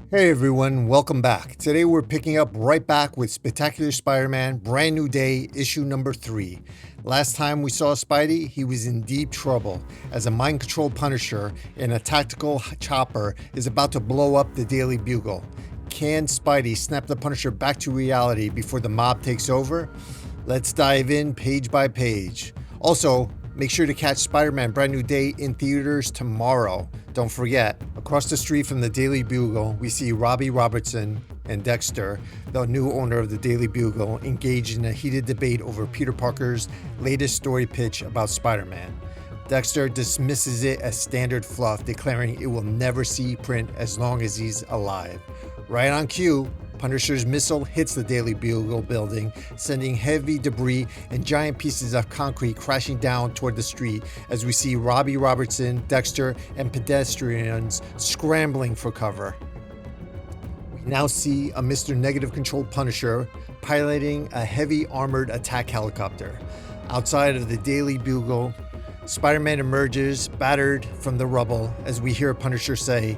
Hey everyone, welcome back. Today we're picking up right back with Spectacular Spider-Man Brand New Day issue number 3. Last time we saw Spidey, he was in deep trouble as a mind-controlled Punisher in a tactical chopper is about to blow up the Daily Bugle. Can Spidey snap the Punisher back to reality before the mob takes over? Let's dive in page by page. Also, make sure to catch Spider-Man Brand New Day in theaters tomorrow. Don't forget, across the street from the Daily Bugle, we see Robbie Robertson and Dexter, the new owner of the Daily Bugle, engaged in a heated debate over Peter Parker's latest story pitch about Spider-Man. Dexter dismisses it as standard fluff, declaring it will never see print as long as he's alive. Right on cue, Punisher's missile hits the Daily Bugle building, sending heavy debris and giant pieces of concrete crashing down toward the street as we see Robbie Robertson, Dexter, and pedestrians scrambling for cover. We now see a Mr. Negative controlled Punisher piloting a heavy armored attack helicopter. Outside of the Daily Bugle, Spider-Man emerges, battered from the rubble, as we hear Punisher say,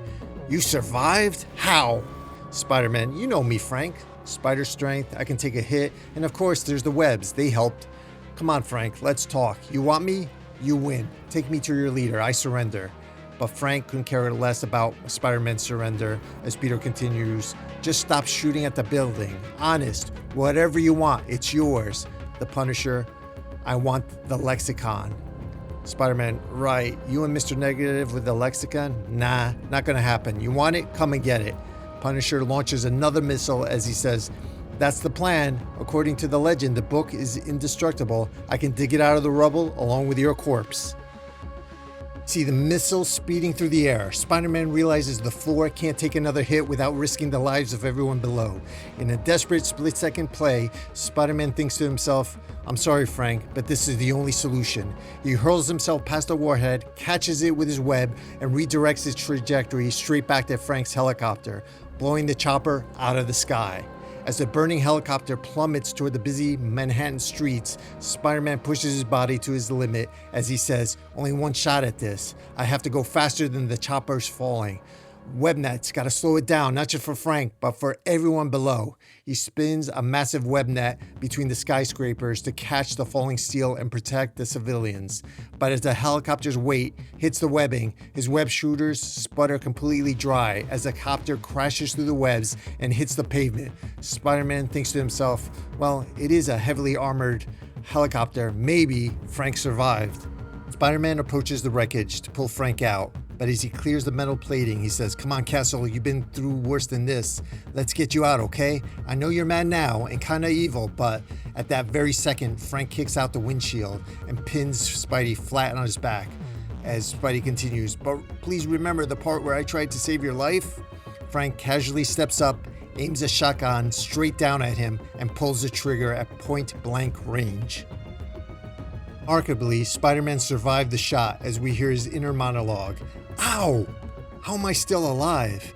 "You survived? How?" Spider-Man, you know me, Frank. Spider strength, I can take a hit, and of course there's the webs, they helped. Come on, Frank, let's talk. You want me? You win. Take me to your leader, I surrender. But Frank couldn't care less about Spider-Man's surrender as Peter continues, just stop shooting at the building. Honest, whatever you want, it's yours. The Punisher, I want the lexicon. Spider-Man, right, you and Mr. Negative with the lexicon? Nah, not gonna happen. You want it? Come and get it. Punisher launches another missile as he says, "That's the plan. According to the legend, the book is indestructible. I can dig it out of the rubble along with your corpse." See the missile speeding through the air. Spider-Man realizes the floor can't take another hit without risking the lives of everyone below. In a desperate split-second play, Spider-Man thinks to himself, "I'm sorry, Frank, but this is the only solution." He hurls himself past the warhead, catches it with his web, and redirects its trajectory straight back at Frank's helicopter, blowing the chopper out of the sky. As the burning helicopter plummets toward the busy Manhattan streets, Spider-Man pushes his body to his limit as he says, "Only one shot at this. I have to go faster than the chopper's falling. Webnet's gotta slow it down, not just for Frank, but for everyone below." He spins a massive web net between the skyscrapers to catch the falling steel and protect the civilians. But as the helicopter's weight hits the webbing, his web shooters sputter completely dry as the copter crashes through the webs and hits the pavement. Spider-Man thinks to himself, well, it is a heavily armored helicopter. Maybe Frank survived. Spider-Man approaches the wreckage to pull Frank out. But as he clears the metal plating, he says, "Come on, Castle, you've been through worse than this. Let's get you out, okay? I know you're mad now and kinda evil," but at that very second, Frank kicks out the windshield and pins Spidey flat on his back. As Spidey continues, "But please remember the part where I tried to save your life?" Frank casually steps up, aims a shotgun straight down at him, and pulls the trigger at point-blank range. Remarkably, Spider-Man survived the shot as we hear his inner monologue. "Ow! How am I still alive?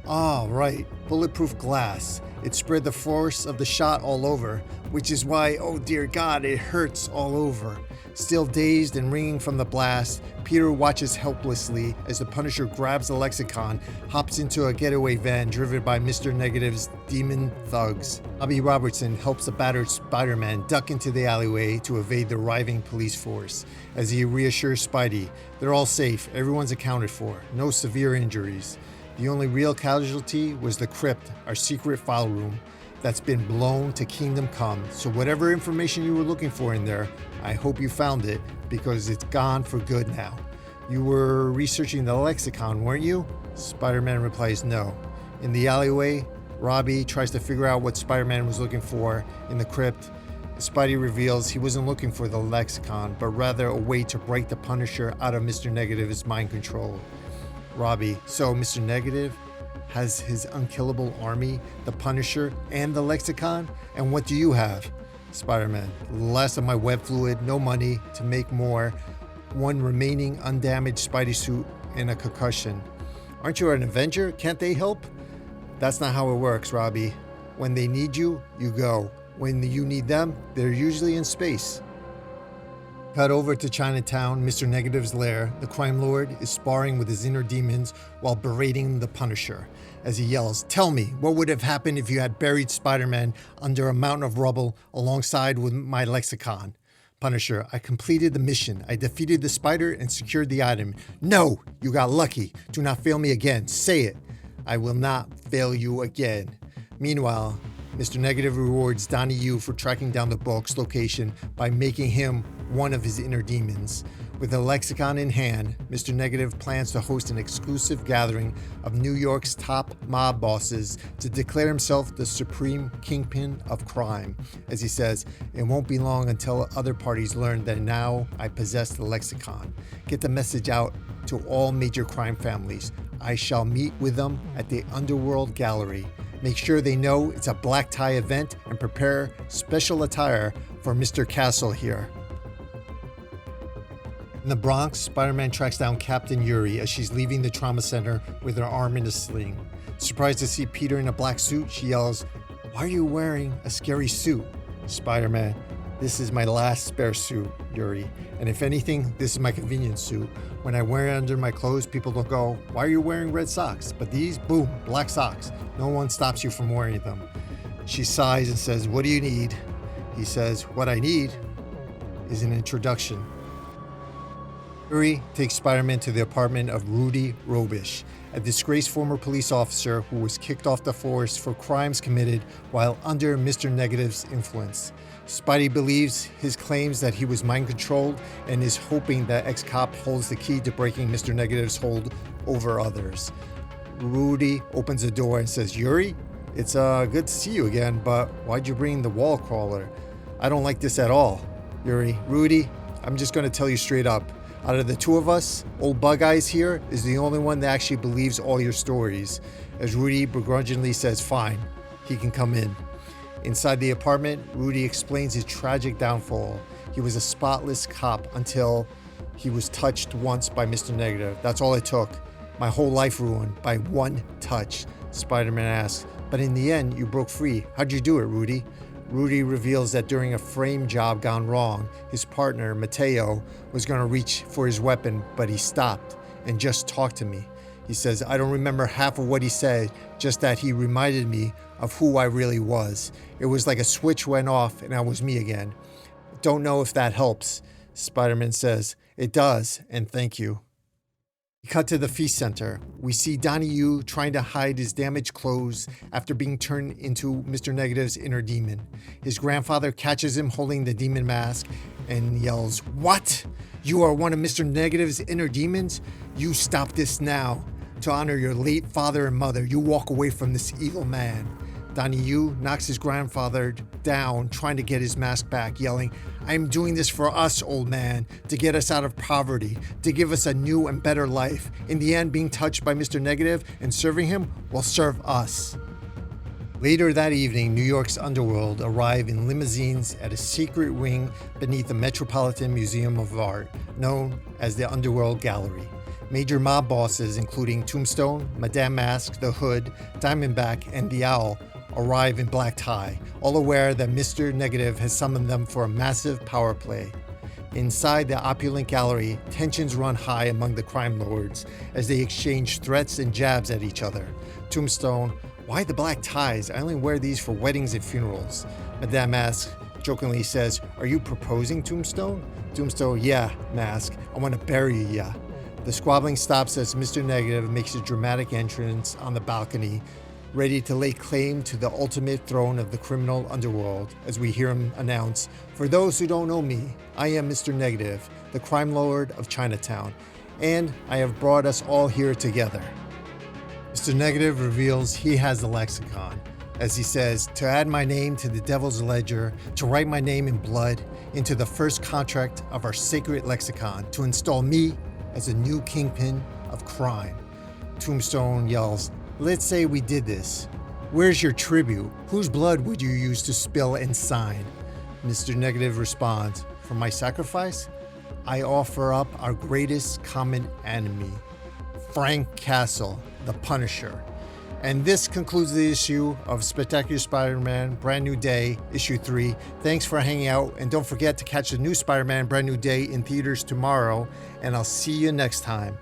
Ah, right, bulletproof glass. It spread the force of the shot all over, which is why, oh dear God, it hurts all over." Still dazed and ringing from the blast, Peter watches helplessly as the Punisher grabs the lexicon, hops into a getaway van driven by Mr. Negative's demon thugs. Robbie Robertson helps the battered Spider-Man duck into the alleyway to evade the arriving police force. As he reassures Spidey, they're all safe, everyone's accounted for, no severe injuries. The only real casualty was the crypt, our secret file room, that's been blown to kingdom come. So whatever information you were looking for in there, I hope you found it, because it's gone for good now. You were researching the lexicon, weren't you? Spider-Man replies no. In the alleyway, Robbie tries to figure out what Spider-Man was looking for in the crypt. Spidey reveals he wasn't looking for the lexicon, but rather a way to break the Punisher out of Mr. Negative's mind control. Robbie, so Mr. Negative has his unkillable army, the Punisher, and the lexicon? And what do you have? Spider-Man, last of my web fluid, no money to make more, one remaining undamaged Spidey suit, and a concussion. Aren't you an Avenger? Can't they help? That's not how it works, Robbie. When they need you, you go. When you need them, they're usually in space. Cut over to Chinatown, Mr. Negative's lair. The crime lord is sparring with his inner demons while berating the Punisher as he yells, "Tell me, what would have happened if you had buried Spider-Man under a mountain of rubble alongside with my lexicon?" Punisher, "I completed the mission. I defeated the spider and secured the item." "No, you got lucky. Do not fail me again. Say it." "I will not fail you again." Meanwhile, Mr. Negative rewards Donnie Yu for tracking down the book's location by making him one of his inner demons. With a lexicon in hand, Mr. Negative plans to host an exclusive gathering of New York's top mob bosses to declare himself the supreme Kingpin of Crime. As he says, "It won't be long until other parties learn that now I possess the lexicon. Get the message out to all major crime families. I shall meet with them at the Underworld Gallery. Make sure they know it's a black tie event and prepare special attire for Mr. Castle here." In the Bronx, Spider-Man tracks down Captain Yuri as she's leaving the trauma center with her arm in a sling. Surprised to see Peter in a black suit, she yells, "Why are you wearing a scary suit?" Spider-Man, "This is my last spare suit, Yuri. And if anything, this is my convenience suit. When I wear it under my clothes, people don't go, 'Why are you wearing red socks?' But these, boom, black socks. No one stops you from wearing them." She sighs and says, "What do you need?" He says, "What I need is an introduction." Yuri takes Spider-Man to the apartment of Rudy Robish, a disgraced former police officer who was kicked off the force for crimes committed while under Mr. Negative's influence. Spidey believes his claims that he was mind-controlled and is hoping that ex-cop holds the key to breaking Mr. Negative's hold over others. Rudy opens the door and says, "Yuri, it's good to see you again, but why'd you bring the wall crawler? I don't like this at all." Yuri, "Rudy, I'm just going to tell you straight up. Out of the two of us, old Bug Eyes here is the only one that actually believes all your stories." As Rudy begrudgingly says, "Fine, he can come in." Inside the apartment, Rudy explains his tragic downfall. He was a spotless cop until he was touched once by Mr. Negative. That's all it took. My whole life ruined by one touch. Spider-Man asks, "But in the end, you broke free. How'd you do it, Rudy?" Rudy reveals that during a frame job gone wrong, his partner, Mateo, was going to reach for his weapon, but he stopped and just talked to me. He says, "I don't remember half of what he said, just that he reminded me of who I really was. It was like a switch went off and I was me again. Don't know if that helps." Spider-Man says, "It does, and thank you." We cut to the feast center. We see Donnie Yu trying to hide his damaged clothes after being turned into Mr. Negative's inner demon. His grandfather catches him holding the demon mask and yells, "What? You are one of Mr. Negative's inner demons? You stop this now. To honor your late father and mother, you walk away from this evil man." Donnie Yu knocks his grandfather down, trying to get his mask back, yelling, "I am doing this for us, old man, to get us out of poverty, to give us a new and better life. In the end, being touched by Mr. Negative and serving him will serve us." Later that evening, New York's underworld arrive in limousines at a secret wing beneath the Metropolitan Museum of Art, known as the Underworld Gallery. Major mob bosses, including Tombstone, Madame Mask, the Hood, Diamondback, and the Owl, arrive in black tie, all aware that Mr. Negative has summoned them for a massive power play. Inside the opulent gallery, tensions run high among the crime lords as they exchange threats and jabs at each other. Tombstone, "Why the black ties? I only wear these for weddings and funerals." Madame Mask jokingly says, "Are you proposing, Tombstone?" Tombstone, "Yeah, Mask, I want to bury ya." The squabbling stops as Mr. Negative makes a dramatic entrance on the balcony, ready to lay claim to the ultimate throne of the criminal underworld, as we hear him announce, "For those who don't know me, I am Mr. Negative, the crime lord of Chinatown, and I have brought us all here together." Mr. Negative reveals he has the lexicon, as he says, "To add my name to the devil's ledger, to write my name in blood into the first contract of our sacred lexicon, to install me as a new Kingpin of Crime." Tombstone yells, "Let's say we did this. Where's your tribute? Whose blood would you use to spill and sign?" Mr. Negative responds, "For my sacrifice, I offer up our greatest common enemy, Frank Castle, the Punisher." And this concludes the issue of Spectacular Spider-Man Brand New Day, issue 3. Thanks for hanging out, and don't forget to catch the new Spider-Man Brand New Day in theaters tomorrow, and I'll see you next time.